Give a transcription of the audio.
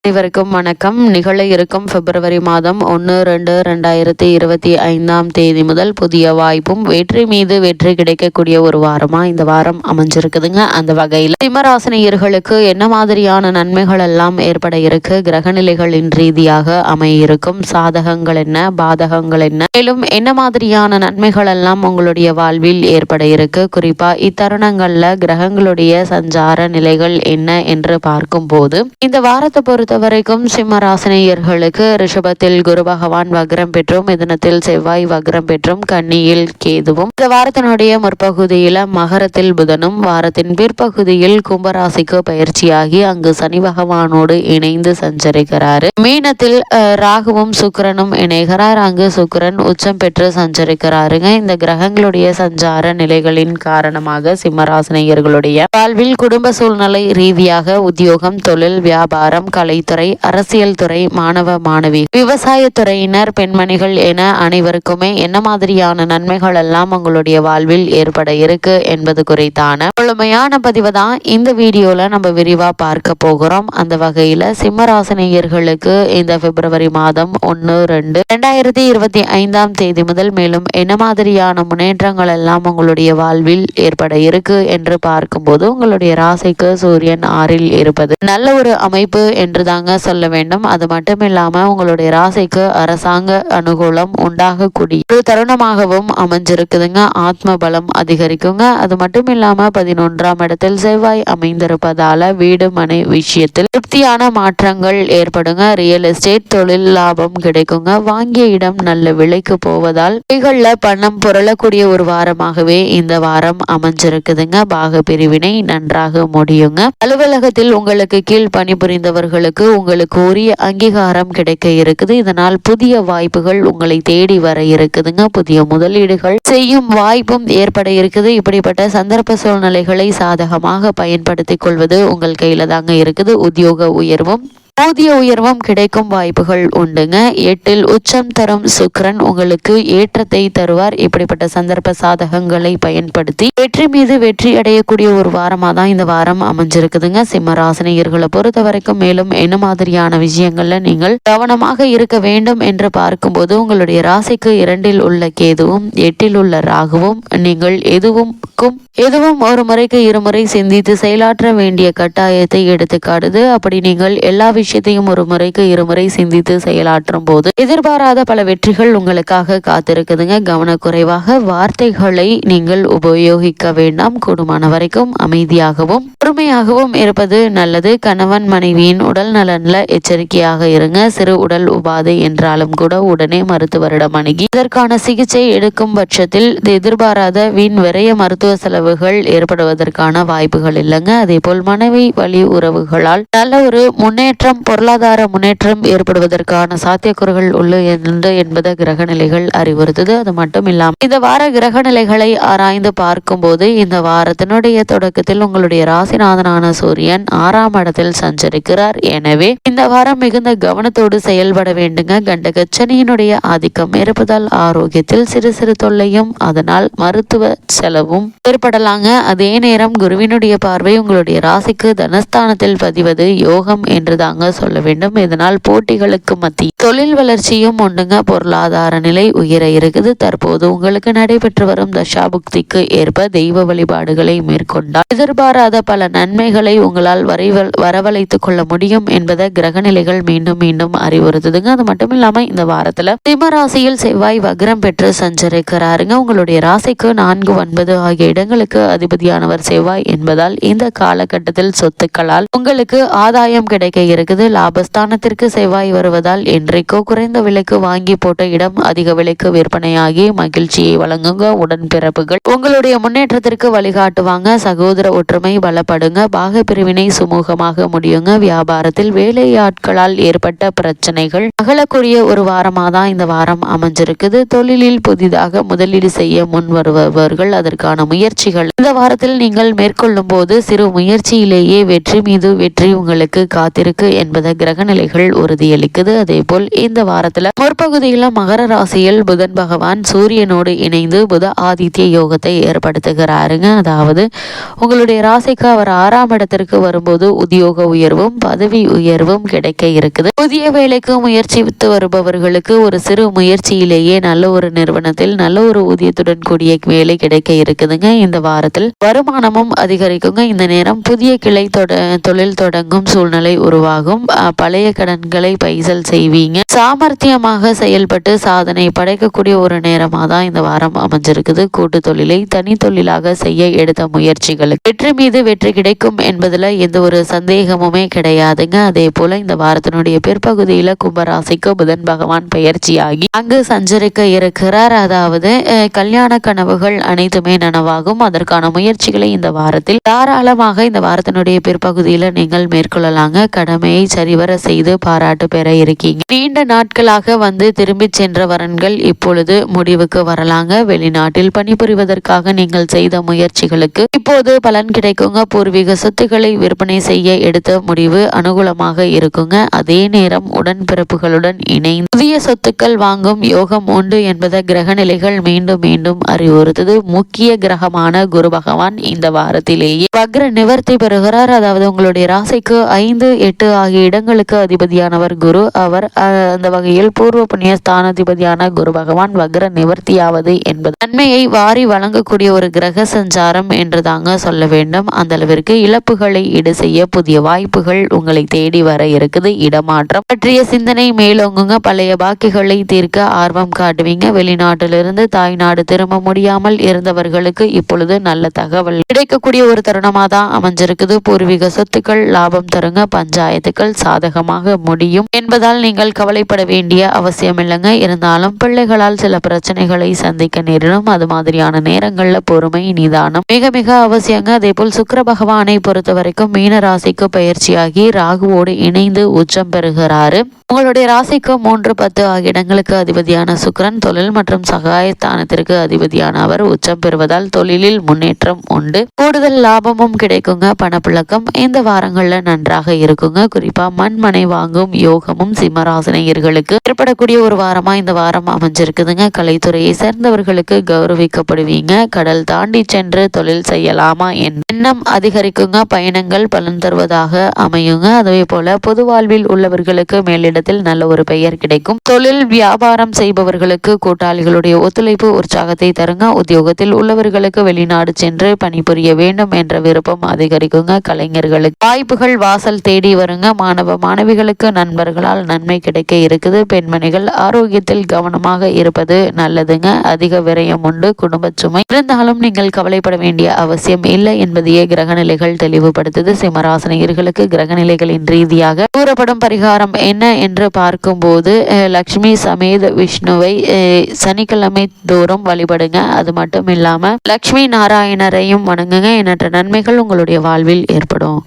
அனைவருக்கும் வணக்கம். நிகழ இருக்கும் பிப்ரவரி மாதம் 1-2-2025 முதல் புதிய வாய்ப்பும் வெற்றி மீது வெற்றி கிடைக்கக்கூடிய ஒரு வாரமா இந்த வாரம் அமைஞ்சிருக்குதுங்க. அந்த வகையில் சிம்மராசினியர்களுக்கு என்ன மாதிரியான நன்மைகள் எல்லாம் ஏற்பட இருக்கு, கிரகநிலைகளின் ரீதியாக அமையிருக்கும் சாதகங்கள் என்ன, பாதகங்கள் என்ன, மேலும் என்ன மாதிரியான நன்மைகள் எல்லாம் உங்களுடைய வாழ்வில் ஏற்பட இருக்கு, குறிப்பா இத்தருணங்கள்ல கிரகங்களுடைய சஞ்சார நிலைகள் என்ன என்று பார்க்கும் போது இந்த வாரத்தை பொறுத்த வரைக்கும் சிம்மராசினியர்களுக்கு ரிஷபத்தில் குரு பகவான் வக்ரம் பெற்றும், மிதுனத்தில் செவ்வாய் வக்ரம் பெற்றும், கன்னியில் கேதுவும், இந்த வாரத்தினுடைய முற்பகுதியில மகரத்தில் புதனும், வாரத்தின் பிற்பகுதியில் கும்பராசிக்கு பயிற்சியாகி அங்கு சனி பகவானோடு இணைந்து சஞ்சரிக்கிறாரு. மீனத்தில் ராகுவும் சுக்கிரனும் இணைகிறார். அங்கு சுக்கிரன் உச்சம் பெற்று சஞ்சரிக்கிறாருங்க. இந்த கிரகங்களுடைய சஞ்சார நிலைகளின் காரணமாக சிம்மராசினியர்களுடைய வாழ்வில் குடும்ப சூழ்நிலை ரீதியாக உத்தியோகம், தொழில், வியாபாரம், கலைத்துறை, அரசியல் துறை, மாணவ மாணவி, விவசாயத்துறையினர், பெண்மணிகள் என அனைவருக்குமே என்ன மாதிரியான நன்மைகள் எல்லாம் உங்களுடைய வாழ்வில் ஏற்பட இருக்கு என்பது குறித்தான முழுமையான பதிவு தான் இந்த வீடியோல நம்ம விரிவா பார்க்க போகிறோம். அந்த வகையில சிம்மராசினியர்களுக்கு இந்த பிப்ரவரி மாதம் 1-2-2025 முதல் மேலும் என்ன மாதிரியான முன்னேற்றங்கள் எல்லாம் உங்களுடைய வாழ்வில் ஏற்பட இருக்கு என்று பார்க்கும்போது உங்களுடைய ராசிக்கு சூரியன் 6ல் இருப்பது நல்ல ஒரு அமைப்பு என்று தாங்க சொல்ல வேண்டும். அது மட்டும் இல்லாம உங்களுடைய ராசிக்கு அரசாங்க அனுகூலம் உண்டாகக்கூடிய ஒரு தருணமாகவும் அமைஞ்சிருக்குதுங்க. ஆத்ம பலம் அதிகரிக்குங்க. அது மட்டும் இல்லாம 11ஆம் இடத்தில் செவ்வாய் அமைந்திருப்பதால வீடு மனை விஷயத்தில் திருப்தியான மாற்றங்கள் ஏற்படுங்க. ரியல் எஸ்டேட் தொழில் லாபம் கிடைக்குங்க. வாங்கிய இடம் நல்ல விலைக்கு போவதால் கைகள்ல பணம் புரளக்கூடிய ஒரு வாரமாகவே இந்த வாரம் அமைஞ்சிருக்குதுங்க. பாக பிரிவினை நன்றாக முடியுங்க. அலுவலகத்தில் உங்களுக்கு கீழ் பணிபுரிந்தவர்களுக்கு உங்களுக்கு உரிய அங்கீகாரம் கிடைக்க இருக்குது. இதனால் புதிய வாய்ப்புகள் உங்களை தேடி வர இருக்குதுங்க. புதிய முதலீடுகள் செய்யும் வாய்ப்பும் ஏற்பட இருக்குது. இப்படிப்பட்ட சந்தர்ப்ப சூழ்நிலைகளை சாதகமாக பயன்படுத்திக் கொள்வது உங்கள் கையில தாங்க இருக்குது. உத்தியோக உயர்வும் ஊதிய உயர்வும் கிடைக்கும் வாய்ப்புகள் உண்டுங்க. 8ல் உச்சம் தரும் சுக்கிரன் உங்களுக்கு ஏற்றத்தை தருவார். இப்படிப்பட்ட சந்தர்ப்ப சாதகங்களை பயன்படுத்தி வெற்றி மீது வெற்றி அடையக்கூடிய ஒரு வாரமா தான் இந்த வாரம் அமைஞ்சிருக்குதுங்க. சிம்மராசினியர்களை பொறுத்த வரைக்கும் மேலும் என்ன மாதிரியான விஷயங்கள்ல நீங்கள் கவனமாக இருக்க வேண்டும் என்று பார்க்கும்போது உங்களுடைய ராசிக்கு 2ல் உள்ள கேதுவும் 8ல் உள்ள ராகுவும் நீங்கள் எதுவும் ஒரு முறைக்கு இருமுறை சிந்தித்து செயலாற்ற வேண்டிய கட்டாயத்தை எடுத்து காட்டுது. அப்படி நீங்கள் எல்லா விஷயத்தையும் ஒரு முறைக்கு இருமுறை சிந்தித்து செயலாற்றும் போது எதிர்பாராத பல வெற்றிகள் உங்களுக்காக காத்திருக்குதுங்க. கவனக்குறைவாக வார்த்தைகளை நீங்கள் உபயோகிக்க வேண்டாம். கூடுமான வரைக்கும் அமைதியாகவும் பொறுமையாகவும் இருப்பது நல்லது. கணவன் மனைவியின் உடல் நலன்ல எச்சரிக்கையாக இருங்க. சிறு உடல் உபாதை என்றாலும் கூட உடனே மருத்துவரிடம் அணுகி இதற்கான சிகிச்சை எடுக்கும் பட்சத்தில் எதிர்பாராத வீண் விரைய மருத்துவ செலவுகள் ஏற்படுவதற்கான வாய்ப்புகள் இல்லைங்க. அதே போல் மனைவி வழி உறவுகளால் நல்ல ஒரு முன்னேற்றம், பொருளாதார முன்னேற்றம் ஏற்படுவதற்கான சாத்தியக்கூறுகள் உள்ளது என்பதை கிரகநிலைகள் அறிவுறுத்துது. அது மட்டும் இல்லாமல் இந்த வார கிரகநிலைகளை ஆராய்ந்து பார்க்கும் போது இந்த வாரத்தினுடைய தொடக்கத்தில் உங்களுடைய ராசிநாதனான சூரியன் 6ஆம் இடத்தில் சஞ்சரிக்கிறார். எனவே இந்த வாரம் மிகுந்த கவனத்தோடு செயல்பட வேண்டுங்க. கண்டகச்சனியினுடைய ஆதிக்கம் இருப்பதால் ஆரோக்கியத்தில் சிறு சிறு தொல்லையும் அதனால் மருத்துவ செலவும் ஏற்படலாங்க. அதே நேரம் குருவினுடைய பார்வை உங்களுடைய ராசிக்கு தனஸ்தானத்தில் பதிவது யோகம் என்று தாங்க சொல்ல வேண்டும். இதனால் போட்டிகளுக்கு மத்திய தொழில் வளர்ச்சியும் உண்டுங்க. பொருளாதார நிலை உயர இருக்குது. தற்போது உங்களுக்கு நடைபெற்று வரும் தசாபுக்திக்கு ஏற்ப தெய்வ வழிபாடுகளை மேற்கொண்டால் எதிர்பாராத பல நன்மைகளை உங்களால் வரவழைத்துக் கொள்ள முடியும் என்பதை கிரகநிலைகள் மீண்டும் மீண்டும் அறிவுறுத்துதுங்க. அது மட்டும் இல்லாம இந்த வாரத்துல சிம்மராசியில் செவ்வாய் வக்ரம் பெற்று சஞ்சரிக்கிறாருங்க. உங்களுடைய ராசிக்கு 4, 9 ஆகிய இடங்களுக்கு அதிபதியானவர் செவ்வாய் என்பதால் இந்த காலகட்டத்தில் சொத்துக்களால் உங்களுக்கு ஆதாயம் கிடைக்க இருக்குது. லாபஸ்தானத்திற்கு செவ்வாய் வருவதால் என்றைக்கோ குறைந்த விலைக்கு வாங்கி போட்ட இடம் அதிக விலைக்கு விற்பனையாகி மகிழ்ச்சியை வழங்குங்க. உடன்பிறப்புகள் உங்களுடைய முன்னேற்றத்திற்கு வழிகாட்டுவாங்க. சகோதர ஒற்றுமை பலப்படுங்க. பாக பிரிவினை சுமூகமாக முடியுங்க. வியாபாரத்தில் வேலையாட்களால் ஏற்பட்ட பிரச்சனைகள் அகலக்கூடிய ஒரு வாரமாக தான் இந்த வாரம் அமைஞ்சிருக்குது. தொழிலில் புதிதாக முதலீடு செய்ய முன் வருபவர்கள் அதற்கான முயற்சிகள் முயற்சிகள் இந்த வாரத்தில் நீங்கள் மேற்கொள்ளும் போது சிறு முயற்சியிலேயே வெற்றி மீது வெற்றி உங்களுக்கு காத்திருக்கு என்பதை கிரக நிலைகள் உறுதியளிக்குது. அதே போல் இந்த வாரத்துல முற்பகுதியில மகர ராசியில் புதன் பகவான் சூரியனோடு இணைந்து புத ஆதித்ய யோகத்தை ஏற்படுத்துகிறாருங்க. அதாவது உங்களுடைய ராசிக்கு அவர் 6ஆம் இடத்திற்கு வரும்போது உத்தியோக உயர்வும் பதவி உயர்வும் கிடைக்க இருக்குது. புதிய வேலைக்கு முயற்சித்து வருபவர்களுக்கு ஒரு சிறு முயற்சியிலேயே நல்ல ஒரு நிறுவனத்தில் நல்ல ஒரு ஊதியத்துடன் கூடிய வேலை கிடைக்க இருக்குதுங்க. இந்த வாரத்தில் வருமானமும் அதிகரிக்குங்க. இந்த நேரம் புதிய கிளை தொழில் தொடங்கும் சூழ்நிலை உருவாகும். பழைய கடன்களை பைசல் செய்வீங்க. சாமர்த்தியமாக செயல்பட்டு சாதனை படைக்கக்கூடிய ஒரு நேரமா தான் இந்த வாரம் அமைஞ்சிருக்குது. கூட்டு தொழிலை தனி தொழிலாக செய்ய எடுத்த முயற்சிகளுக்கு வெற்றி மீது வெற்றி கிடைக்கும் என்பதுல எந்த ஒரு சந்தேகமுமே கிடையாதுங்க. அதே போல இந்த வாரத்தினுடைய பிற்பகுதியில கும்பராசிக்கு புதன் பகவான் பயிற்சியாகி அங்கு சஞ்சரிக்க இருக்கிறார். அதாவது கல்யாண கனவுகள் அனைத்துமே நனவாகும். அதற்கான முயற்சிகளை இந்த வாரத்தில் தாராளமாக இந்த வாரத்தினுடைய பிற்பகுதியில நீங்கள் மேற்கொள்ளலாங்க. கடமையை சரிவர செய்து பாராட்டு பெற இருக்கீங்க. நீண்ட நாட்களாக வந்து திரும்பி சென்ற வரன்கள் இப்பொழுது முடிவுக்கு வரலாங்க. வெளிநாட்டில் பணிபுரிவதற்காக நீங்கள் செய்த முயற்சிகளுக்கு இப்போது பலன் கிடைக்குங்க. பூர்வீக சொத்துக்களை விற்பனை செய்ய எடுத்த முடிவு அனுகூலமாக இருக்குங்க. அதே நேரம் உடன்பிறப்புகளுடன் இணைந்து புதிய சொத்துக்கள் வாங்கும் யோகம் உண்டு என்பதை கிரக நிலைகள் மீண்டும் மீண்டும் அறிவுறுத்தது. முக்கிய கிரகமான குரு பகவான் இந்த வாரத்திலேயே வக்ர நிவர்த்தி பெறுகிறார். அதாவது உங்களுடைய ராசிக்கு 5, 8 ஆகிய இடங்களுக்கு அதிபதியானவர் குரு. அவர் அந்த வகையில் பூர்வ புண்ணிய ஸ்தானாதிபதியான குரு பகவான் வக்ர நிவர்த்தியாவது என்பது நன்மையை வாரி வழங்கக்கூடிய ஒரு கிரக சஞ்சாரம் என்று தாங்க சொல்ல வேண்டும். அந்த அளவிற்கு இழப்புகளை ஈடு செய்ய புதிய வாய்ப்புகள் உங்களை தேடி வர இருக்குது. இடமாற்றம் பற்றிய சிந்தனை மேலோங்குங்க. பழைய பாக்கிகளை தீர்க்க ஆர்வம் காட்டுவீங்க. வெளிநாட்டிலிருந்து தாய்நாடு திரும்ப முடியாமல் இருந்தவர்களுக்கு இப்பொழுது நல்ல தகவல் கிடைக்கக்கூடிய ஒரு தருணமா தான் அமைஞ்சிருக்குது. பூர்வீக சொத்துக்கள் லாபம் தருங்க. பஞ்சாயத்துக்கள் சாதகமாக முடியும் என்பதால் நீங்கள் கவலைப்பட வேண்டிய அவசியம் இல்லைங்க. இருந்தாலும் பிள்ளைகளால் சில பிரச்சனைகளை சந்திக்க நேரிடும். அது மாதிரியான நேரங்கள்ல பொறுமை நிதானம் மிக மிக அவசியங்க. அதே போல் சுக்கிர பகவானை பொறுத்த வரைக்கும் மீன ராசிக்கு பயிற்சியாகி ராகுவோடு இணைந்து உச்சம் பெறுகிறாரு. உங்களுடைய ராசிக்கு 3, 10 ஆகிய இடங்களுக்கு அதிபதியான சுக்கிரன் தொழில் மற்றும் சகாயஸ்தானத்திற்கு அதிபதியான அவர் உச்சம் பெறுவதால் தொழிலில் முன்னேற்றம் உண்டு. கூடுதல் லாபமும் கிடைக்குங்க. பணப்புழக்கம் இந்த வாரங்கள்ல நன்றாக இருக்குங்க. குறிப்பா மண்மனை வாங்கும் யோகமும் சிம்மராசினியர்களுக்கு ஏற்படக்கூடிய ஒரு வாரமா இந்த வாரம் அமைஞ்சிருக்குதுங்க. கலைத்துறையை சேர்ந்தவர்களுக்கு கௌரவிக்கப்படுவீங்க. கடல் தாண்டி சென்று தொழில் செய்யலாமா எண்ணம் அதிகரிக்குங்க. பயணங்கள் பலன் தருவதாக அமையுங்க. அதே போல பொது வாழ்வில் உள்ளவர்களுக்கு மேலிடத்தில் நல்ல ஒரு பெயர் கிடைக்கும். தொழில் வியாபாரம் செய்பவர்களுக்கு கூட்டாளிகளுடைய ஒத்துழைப்பு உற்சாகத்தை தருங்க. உத்தியோகத்தில் உள்ளவர்களுக்கு வெளிநாடு சென்று பணிபுரிய வேண்டும் என்ற விருப்பம் அதிகரிக்குங்க. கலைஞர்களுக்கு வாய்ப்புகள் வாசல் தேடி வருங்க. மாணவ மாணவிகளுக்கு நண்பர்களால் நன்மை கிடைக்க இருக்குது. பெண்மணிகள் ஆரோக்கியத்தில் கவனமாக இருப்பது நல்லதுங்க. அதிக விரயம் உண்டு. குடும்ப சுமை இருந்தாலும் நீங்கள் கவலைப்பட வேண்டிய அவசியம் இல்லை என்பதையே கிரகநிலைகள் தெளிவுபடுத்துது. சிம்மராசினியர்களுக்கு கிரகநிலைகளின் ரீதியாக கூறப்படும் பரிகாரம் என்ன என்று பார்க்கும்போது லக்ஷ்மி சமேத விஷ்ணுவை சனிக்கிழமை தோறும் வழிபடுங்க. அது மட்டும் இல்லாம லக்ஷ்மி நாராயணரையும் வணங்குங்க. எண்ணற்ற நன்மைகள் உங்களுடைய வாழ்வில் ஏற்படும்.